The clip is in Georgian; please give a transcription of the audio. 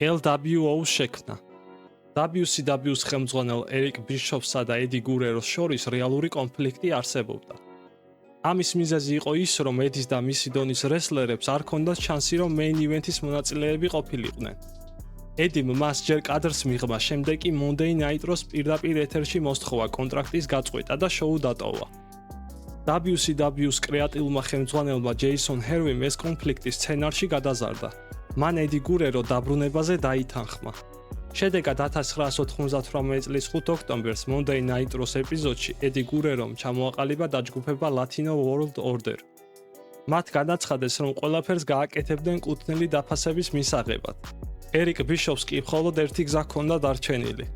LWO-ს შექმნა. WCW-ს ხელმძღვანელ ერიკ ბიშოფსა და ედი გურეროს შორის რეალური კონფლიქტი არსებობდა. ამის მიზეზი იყო ის, რომ ედის და მისი დონის რესლერებს არ ჰქონდათ შანსი, რომ მეინ ივენთის მონაწილეები ყოფილიყვნენ. ედიმ მას ჯერ კადრს მიღმა, შემდეგ კი Monday Night Raw-ს პირდაპირ ეთერში მოსთხოვა კონტრაქტის გაწყვეტა და შოუ დატოვა. WCW-ს კრეატიულმა ხელმძღვანელმა ჯეისონ ჰერვიმ ეს კონფლიქტი სცენარში გადაზარდა. მან ედი გურერო დაბრუნებაზე დაითანხმა. შედეგად 1998 წლის 5 ოქტომბერს Monday Night Raw-ს ეპიზოდში ედი გურერომ ჩამოაყალიბა დაჯგუფება Latino World Order. მათ განაცხადეს, რომ ყველაფერს გააკეთებდნენ კუთვნილი დაფასების მისაღებად. ერიკ ბიშოფს კი მხოლოდ ერთი გზა ჰქონდა დარჩენილი.